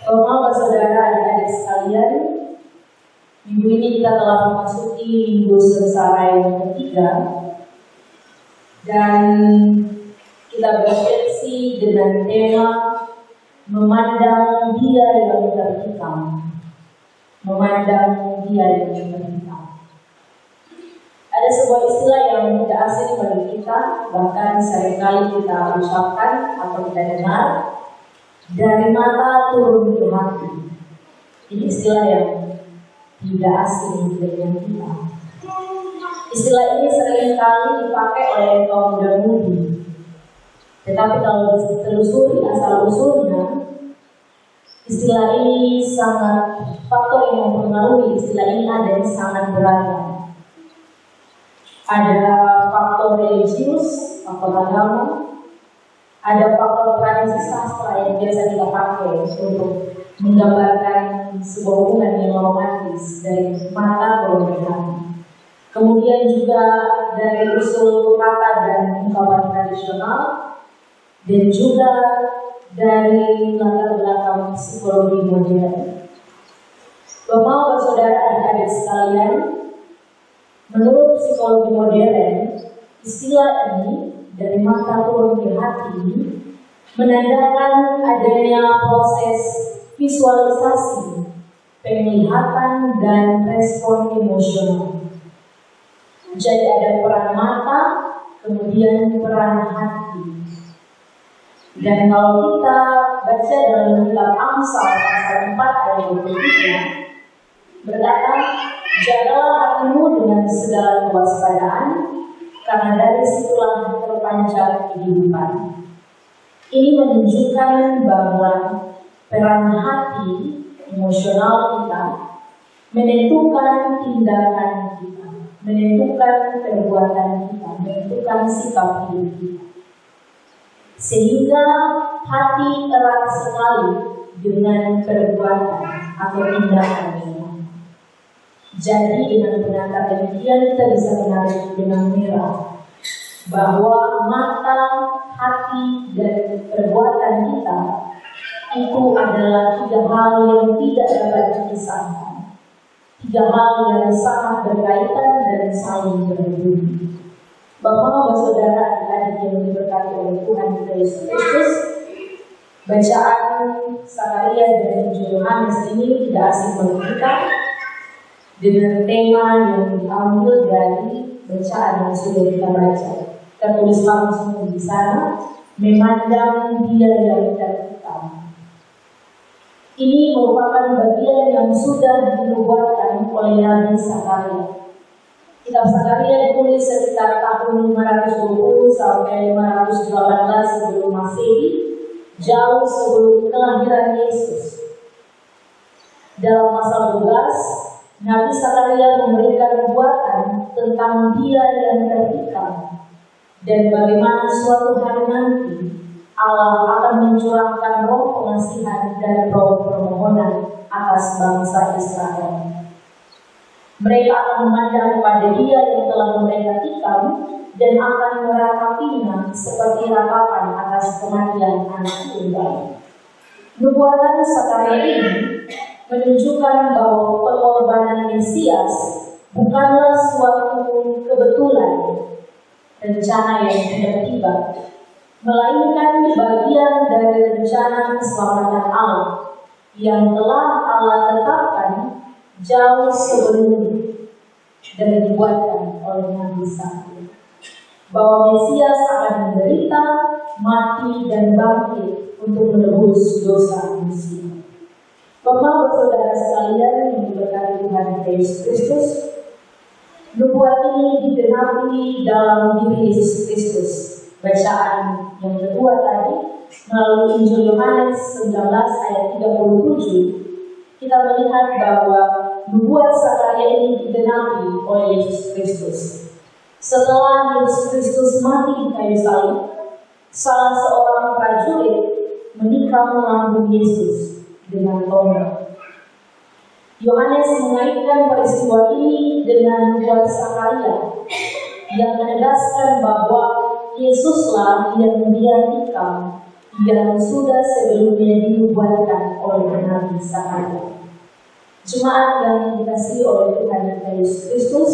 Bapak, saudara, adik-adik sekalian, minggu ini kita telah memasuki minggu sengsara yang ketiga, dan kita berefleksi dengan tema memandang Dia yang terhitam. Memandang Dia yang terhitam. Ada sebuah istilah yang tidak asing bagi kita, bahkan seringkali kita ucapkan atau kita dengar, dari mata turun ke hati. Ini istilah yang tidak asing dengan kita. Istilah ini seringkali dipakai oleh kaum muda-mudi. Tetapi kalau ditelusuri asal-usulnya, istilah ini faktor yang mempengaruhi istilah ini ada yang sangat beragam. Ada faktor religius, faktor agama, ada faktor tradisi sastra yang biasa kita pakai untuk menggambarkan sebuah hubungan yang romantis dari mata ke hati. Kemudian juga dari usul kata dan ungkapan tradisional, dan juga dari latar belakang psikologi modern. Bapak, saudara, adik-adik sekalian, menurut psikologi modern, istilah ini dari mata turun ke hati menandakan adanya proses visualisasi, penglihatan, dan respon emosional. Jadi ada peran mata, kemudian peran hati. Dan kalau kita baca dalam kitab Amsal pasal 4 ayat 23, berkata, jagalah hatimu dengan segala kewaspadaan, karena dari situlah terpancar kehidupan. Ini menunjukkan bahwa peran hati emosional kita menentukan tindakan kita, menentukan perbuatan kita, menentukan sikap hidup kita. Sehingga hati erat sekali dengan perbuatan atau tindakan kita. Jadi dengan pengantar demikian kita bisa menarik dengan merah bahwa mata, hati, dan perbuatan kita itu adalah tiga hal yang tidak dapat dipisahkan. Tiga hal yang sangat berkaitan dan saling berhubungan. Bapak, saudara, adik-adik yang diberkati oleh Tuhan kita Yesus Kristus, bacaan Zakaria dan Injil Yohanes ini tidak asing bagi kita, dengan tema yang diambil dari bacaan yang sudah kita baca. Tertulis langsung di sana, memandang Dia yang terhitam. Ini merupakan bagian yang sudah dinubuatkan oleh Nabi Zakaria. Kitab Zakaria ditulis sekitar tahun 520 sampai 518 sebelum Masehi, jauh sebelum kelahiran Yesus. Dalam pasal 12, Nabi Zakaria memberikan nubuatan tentang Dia yang terhitam dan bagaimana suatu hari nanti Allah akan mencurahkan roh pengasihan dan roh permohonan atas bangsa Israel. Mereka akan memandang kepada Dia yang telah mereka tikam dan akan meratapinya seperti ratapan atas kematian anak tunggal. Nubuatan Zakaria ini menunjukkan bahwa pengorbanan Mesias bukanlah suatu kebetulan, rencana yang tiba-tiba, melainkan bagian dari rencana keselamatan Allah yang telah Allah tetapkan jauh sebelum dan dibuatkan oleh Nabi Zakaria, bahwa Mesias akan menderita, mati, dan bangkit untuk menebus dosa manusia. Bapak, saudara sekalian yang diberkati Tuhan Yesus Kristus, nubuat ini digenapi dalam diri Yesus Kristus. Bacaan yang kedua tadi melalui Injil Yohanes 19 ayat 37, kita melihat bahwa nubuat Zakaria ini digenapi oleh Yesus Kristus. Setelah Yesus Kristus mati di kayu salib, salah seorang prajurit menikam lambung Yesus dengan tombak. Yohanes mengaitkan peristiwa ini dengan nubuat Zakaria yang menegaskan bahwa Yesuslah yang Dia tikam, yang sudah sebelumnya dinubuatkan oleh Nabi Zakaria. Jemaat yang dikasihi oleh Tuhan kita Yesus Kristus,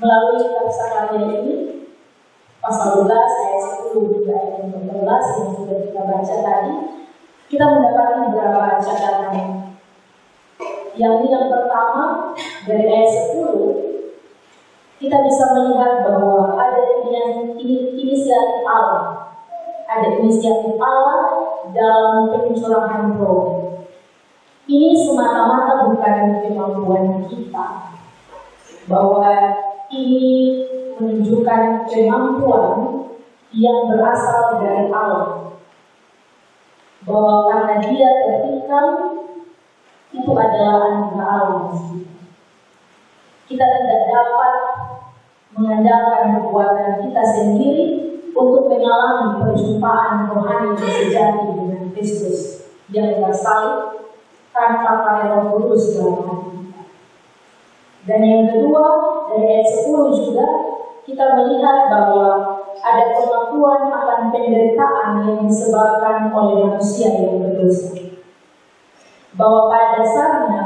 melalui kitab Zakaria ini, pasal 12 ayat 10 hingga ayat 14 yang sudah kita baca tadi, kita mendapati beberapa catatan. Yang pertama, dari ayat 10, kita bisa melihat bahwa ada inisiatif Allah. Ada inisiatif Allah dalam pencurahan roh. Ini semata-mata bukan kemampuan kita, bahwa ini menunjukkan kemampuan yang berasal dari Allah, bahwa karena Dia terpikir, itu adalah anugerah Allah. Kita tidak dapat mengandalkan kekuatan kita sendiri untuk mengalami perjumpaan rohani yang sejati dengan Kristus yang bersalib tanpa karya Roh Kudus dalam hati kita. Dan yang kedua, dari ayat 10 juga kita melihat bahwa ada pengakuan akan penderitaan yang disebabkan oleh manusia yang berdosa. Bahwa pada dasarnya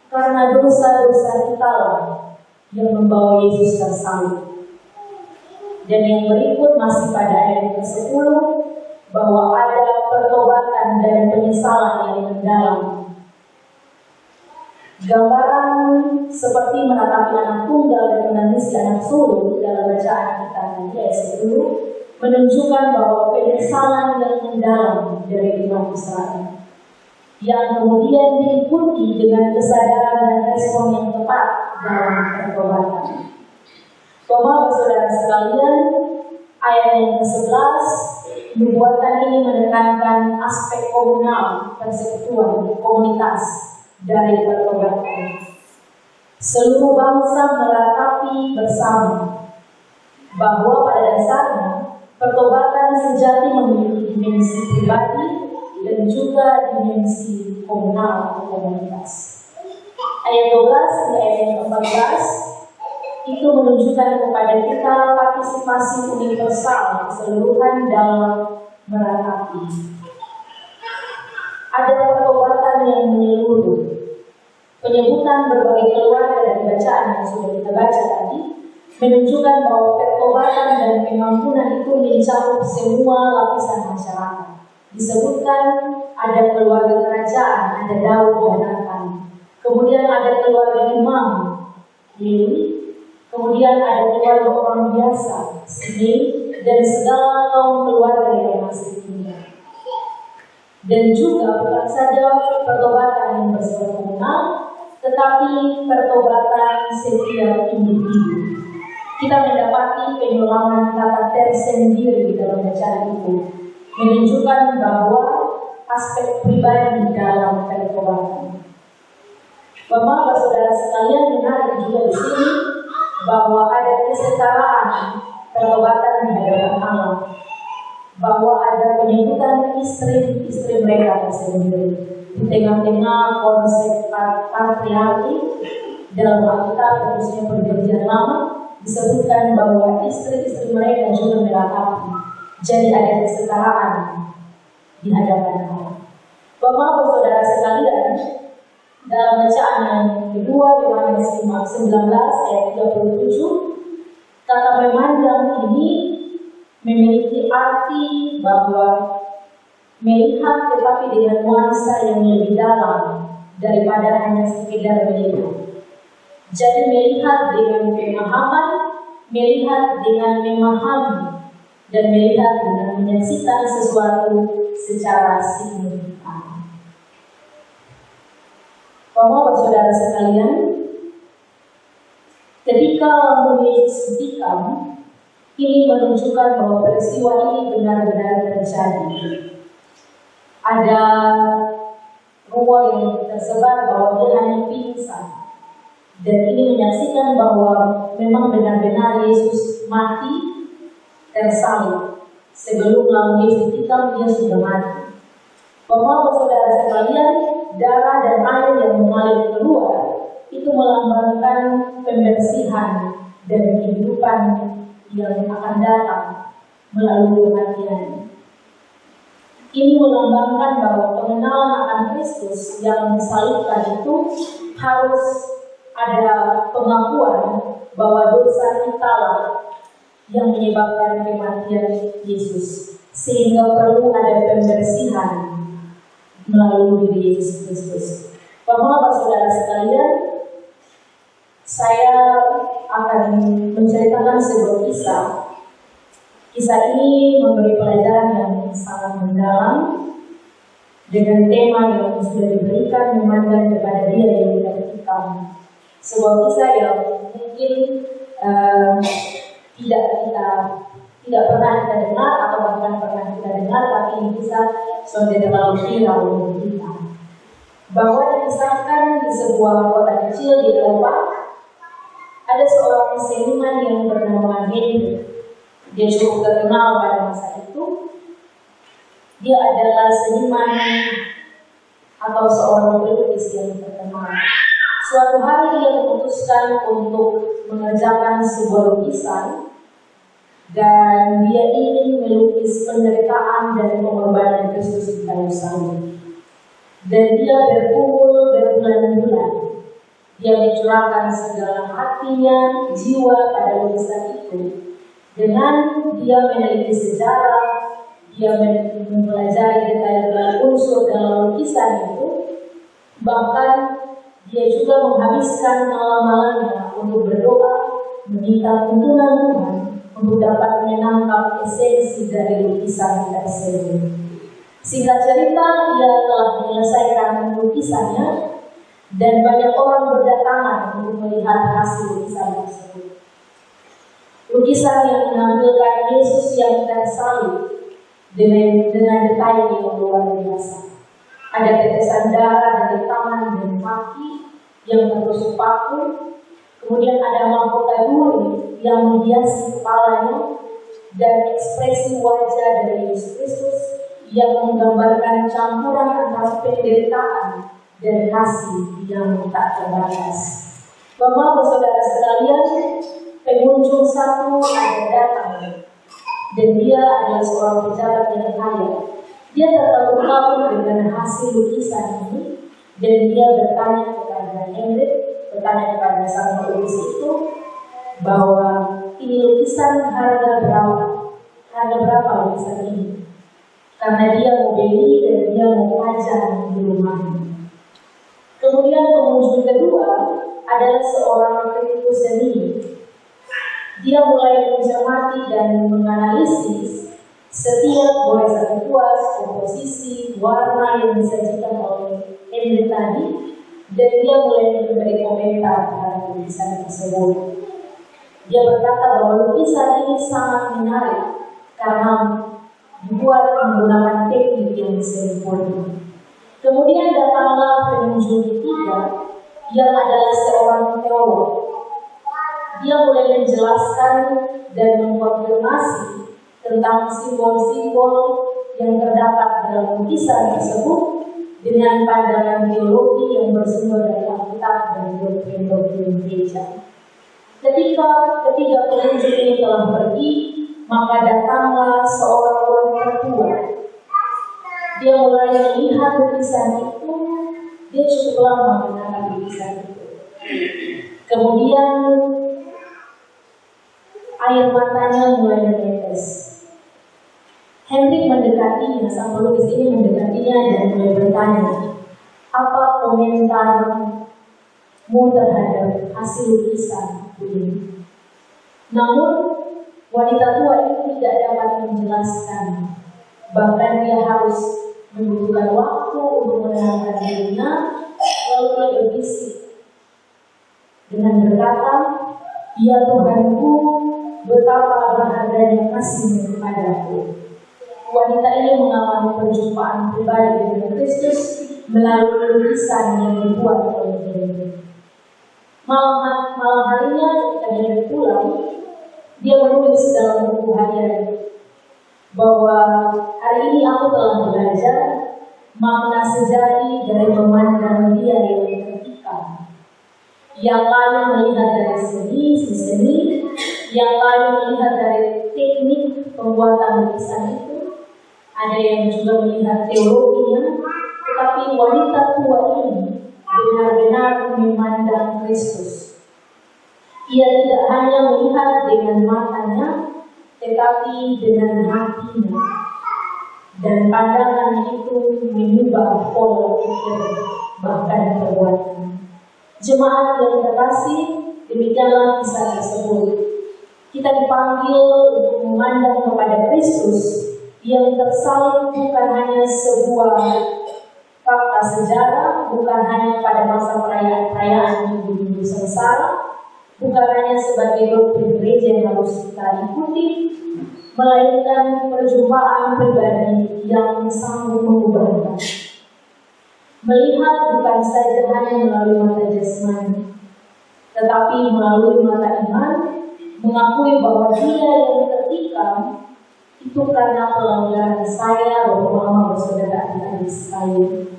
karena dosa-dosa kita lah yang membawa Yesus tersalib. Dan yang berikut masih pada ayat ke-10, bahwa ada pertobatan dan penyesalan yang mendalam. Gambaran seperti menatapi anak tunggal dan menangisi anak sulung dalam bacaan kita tadi ayat 10 menunjukkan bahwa penyesalan yang mendalam dari umat Israel, yang kemudian diikuti dengan kesadaran dan respon yang tepat dalam pertobatan. Bapak saudara sekalian, ayat yang ke-11, nubuatan ini menekankan aspek komunal, persekutuan, komunitas dari pertobatan. Seluruh bangsa meratapi bersama bahwa pada dasarnya pertobatan sejati memiliki dimensi pribadi dan juga dimensi komunal atau komunitas. Ayat 12 hingga ayat yang ke-14 itu menunjukkan kepada kita partisipasi universal keseluruhan dalam meratapi. Ada pertobatan yang menyeluruh. Penyebutan berbagai keluarga dan bacaan yang sudah kita baca tadi menunjukkan bahwa pertobatan dan pengampunan itu mencakup semua lapisan masyarakat. Disebutkan ada keluarga kerajaan, ada Daud dan Nathan. Kemudian ada keluarga imam, Lewi. Kemudian ada keluarga orang biasa, Simei, dan segala kaum keluarga yang masih tinggal. Dan juga bukan saja pertobatan yang bersifat komunal, tetapi pertobatan setiap individu. Kita mendapati penyulangan kata tersendiri dalam bacaan itu, menunjukkan bahwa aspek pribadi dalam pertobatan. Bapak, saudara sekalian, menarik juga di sini bahwa ada kesetaraan pertobatan di hadapan Allah, bahwa ada penyebutan istri-istri mereka tersendiri di tengah-tengah konsep patriarki dalam Alkitab, khususnya Perjanjian Lama, disebutkan bahwa istri-istri mereka juga meratapi. Jadi ada kesetaraan di hadapan Allah. Bapak, saudara sekalian, dalam bacaan yang kedua Yohanes 19 ayat 37, kata memandang ini memiliki arti bahwa melihat tetapi dengan nuansa yang lebih dalam daripada hanya sekedar melihat. Jadi melihat dengan pemahaman, melihat dengan memahami, dan melihat dengan menyaksikan sesuatu secara signifikan. Bapak, saudara sekalian, ketika lampu Yesus ditikan, ini menunjukkan bahwa peristiwa ini benar-benar terjadi. Ada ruang yang tersebar bahwa dia hanya pingsan, dan ini menyaksikan bahwa memang benar-benar Yesus mati tersalib. Sebelum lampu Yesus ditikan, dia sudah mati. Bapak, saudara sekalian, darah dan air yang mengalir keluar itu melambangkan pembersihan dan kehidupan yang akan datang melalui kematian. Ini melambangkan bahwa pengenalan akan Kristus yang disalibkan itu harus ada pengakuan bahwa dosa kitalah yang menyebabkan kematian Yesus, sehingga perlu ada pembersihan melalui diri Yesus Kristus. Bapak saudara sekalian, saya akan menceritakan sebuah kisah. Kisah ini memberi pelajaran yang sangat mendalam dengan tema yang sudah diberikan, memandang kepada Dia yang tidak tertikam. Sebuah kisah yang mungkin tidak pernah kita dengar atau bahkan pernah kita dengar, tapi ini kisah sudah terlalu viral untuk kita. Bahwa dikisahkan di sebuah kota kecil di Eropa, ada seorang seniman yang bernama Henry. Dia cukup terkenal pada masa itu. Dia adalah seniman atau seorang pelukis yang terkenal. Suatu hari dia memutuskan untuk mengerjakan sebuah lukisan, dan dia ingin melukis penderitaan dan pengorbanan Kristus di kayu salib. Dan dia berkumpul berbulan-bulan. Dia mencurahkan segala hatinya, jiwa pada lukisan itu. Dengan dia meneliti sejarah, dia mempelajari detail-detail unsur dalam lukisan itu, bahkan dia juga menghabiskan malam-malamnya untuk berdoa, meminta tuntunan Tuhan untuk dapat menangkap esensi dari lukisan tersebut. Singkat cerita, ia telah menyelesaikan lukisannya, dan banyak orang berdatangan untuk melihat hasil lukisan tersebut. Lukisan yang menampilkan Yesus yang tersalib dengan detail yang luar biasa. Ada tetesan darah dari tangan dan kaki yang tertusuk paku. Kemudian ada mahkota duri yang menghiasi kepalanya, dan ekspresi wajah dari Yesus Kristus yang menggambarkan campuran antara penderitaan dan kasih yang tak terbatas. Bapak, saudara sekalian, pengunjung satu ada datang, dan dia adalah seorang pejabat yang kaya. Dia terkagum-kagum dengan hasil lukisan ini, dan dia bertanya kepada Henry, bertanya kepada sang pelukis itu, bahwa ini lukisan harga berapa lukisan ini? Karena dia mau beli dan dia mau pajang di rumahnya. Kemudian pengunjung kedua adalah seorang kritikus seni. Dia mulai mencermati dan menganalisis setiap goresan kuas, komposisi, warna yang disajikan oleh Henry tadi, dan dia mulai memberi komentar terhadap lukisan tersebut. Dia berkata bahwa lukisan ini sangat menarik karena dibuat menggunakan teknik yang sempurna. Kemudian datanglah pengunjung ketiga yang adalah seorang teolog. Dia mulai menjelaskan dan mengkonfirmasi tentang simbol-simbol yang terdapat dalam lukisan tersebut dengan pandangan teologi yang bersumber dari Alkitab dan doktrin-doktrin gereja. Ketika ketiga pengunjung ini telah pergi, maka datanglah seorang orang tertua. Dia mulai melihat lukisan itu. Dia cukup lama menatap lukisan itu. Kemudian air matanya mulai menetes. Henry mendekatinya, sang pelukis ini mendekatinya dan mulai bertanya, apa komentarmu terhadap hasil lukisan ini? Namun wanita tua itu tidak dapat menjelaskan. Bahkan dia harus membutuhkan waktu untuk menenangkan dirinya. Lalu dia berbisik dengan berkata, "Ya Tuhanku, betapa berharganya kasih-Mu kepadaku." Wanita ini mengalami perjumpaan pribadi dengan Kristus melalui lukisan yang dibuat oleh Henry. Malam harinya ketika dia pulang, dia menulis dalam buku harian bahwa hari ini aku telah belajar makna sejati dari memandang Dia yang tertikam. Yang lain melihat dari seni, yang lain melihat dari teknik pembuatan lukisan itu, Ada yang juga melihat teologinya, tetapi wanita tua ini benar-benar memandang Kristus. Ia tidak hanya melihat dengan matanya, tetapi dengan hatinya. Dan pandangan itu mengubah pola pikir, bahkan perbuatan. Jemaat yang terkasih, demikianlah kisah tersebut. Kita dipanggil untuk memandang kepada Kristus yang tersalib bukan hanya sebuah fakta sejarah, bukan hanya pada masa perayaan minggu sengsara, bukan hanya sebagai doktrin gereja yang harus kita ikuti, melainkan perjumpaan pribadi yang sanggup mengubahkan. Melihat bukan saja hanya melalui mata jasmani, tetapi melalui mata iman, mengakui bahwa Dia yang tertikam itu karena pelanggaran saya bahwa bersaudara adik-adik sekalian.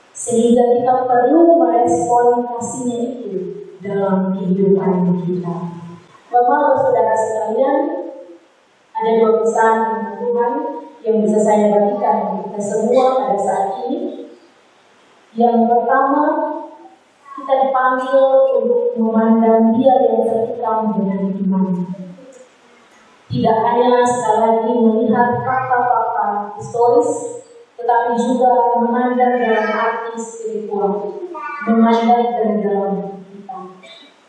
Sehingga kita perlu merespon kasihnya itu dalam kehidupan kita. Bapak, saudara sekalian, ada dua pesan tentang Tuhan yang bisa saya bagikan untuk kita semua pada saat ini. Yang pertama, kita dipanggil untuk memandang Dia yang tertikam dengan iman. Tidak hanya sekali lagi melihat fakta-fakta historis, tetapi juga memandang dalam arti spiritual, memandang dari dalam kita.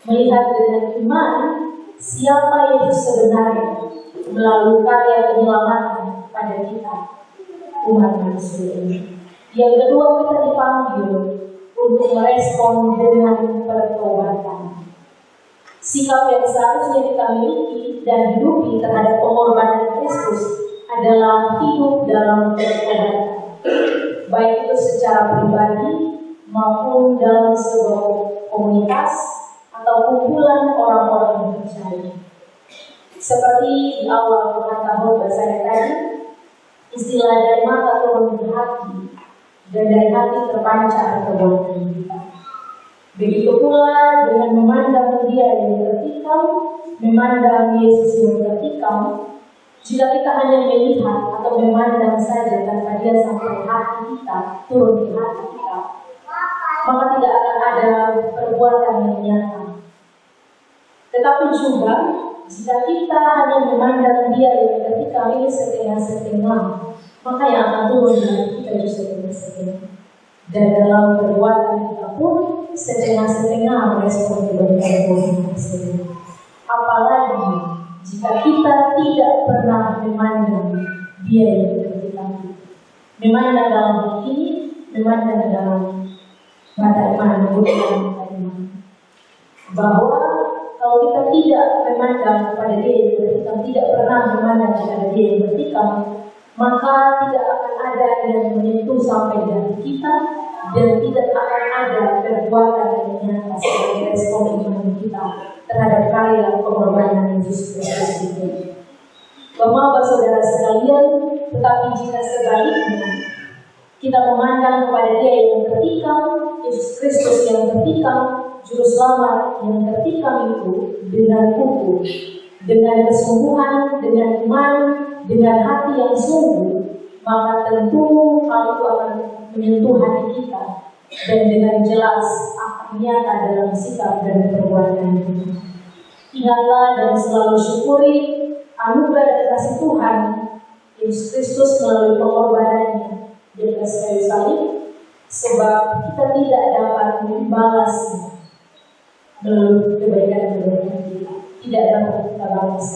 Melihat dengan iman siapa Yesus sebenarnya melalui karya penyelamatan pada kita, umat manusia ini. Yang kedua, kita dipanggil untuk merespon dengan pertobatan. Sikap yang seharusnya kita miliki dan hidupi terhadap pengorbanan Kristus adalah hidup dalam pertobatan, baik itu secara pribadi maupun dalam sebuah komunitas atau kumpulan orang-orang yang percaya. Seperti di awal pengetahuan saya tadi, istilah dari mata turun ke hati dan dari hati terpancar perbuatan kita. Begitu pula dengan memandang Dia yang tertikam, memandang Yesus yang tertikam. Jika kita hanya melihat atau memandang saja tanpa Dia sampai hati kita, turun ke hati kita, maka tidak akan ada perbuatan yang nyata. Tetapi juga jika kita hanya memandang Dia yang tertikam ini setengah-setengah, maka yang akan turun dari kita juga setengah-setengah. Dan dalam perbuatan kita pun setengah-setengah merespon kebaikan tersebut. Apalagi jika kita tidak pernah memandang Dia yang tertikam, memandang dalam hati, memandang dalam mata iman, menggunakan mata iman, bahwa kalau kita tidak memandang kepada Dia yang tertikam, tidak pernah memandang kepada Dia yang tertikam, maka tidak akan ada yang menyentuh sampai di hati kita, dan tidak akan ada perbuatan yang nyata sebagai respon iman kita terhadap karya pengorbanan Yesus Kristus itu. Bapak, saudara sekalian, tetapi jika sebaliknya kita memandang kepada Dia yang tertikam, Yesus Kristus yang tertikam, Juru Selamat yang tertikam itu dengan utuh, dengan kesungguhan, dengan iman, dengan hati yang sungguh, maka tentu hal itu akan menyentuh hati kita dan dengan jelas akan nyata dalam sikap dan perbuatan kita. Ingatlah dan selalu syukuri anugerah dan kasih Tuhan Yesus Kristus melalui pengorbanannya di atas kayu salib, sebab kita tidak dapat membalasnya melalui kebaikan-kebaikan kita, tidak dapat kita balas.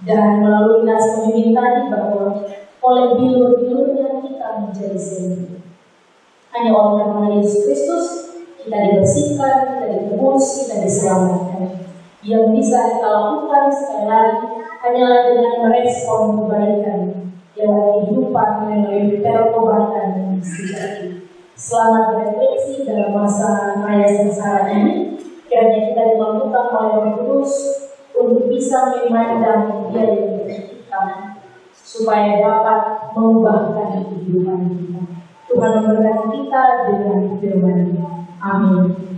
Dan melalui nas pemimpin tadi bahwa oleh bilur-bilurnya kita menjadi sembuh. Hanya oleh karena Yesus Kristus kita dibersihkan, kita ditebus, kita diselamatkan. Yang bisa kita lakukan sekali lagi hanyalah dengan merespon kebaikan yang kehidupan melalui pertobatan yang sejati. Selamat berefleksi dalam masa raya sengsara ini. Kiranya kita dimampukan oleh Roh Kudus untuk bisa memandang Dia yang tertikam, supaya dapat mengubahkan kehidupan kita. Tuhan memberkati kita dengan firman-Nya. Amin.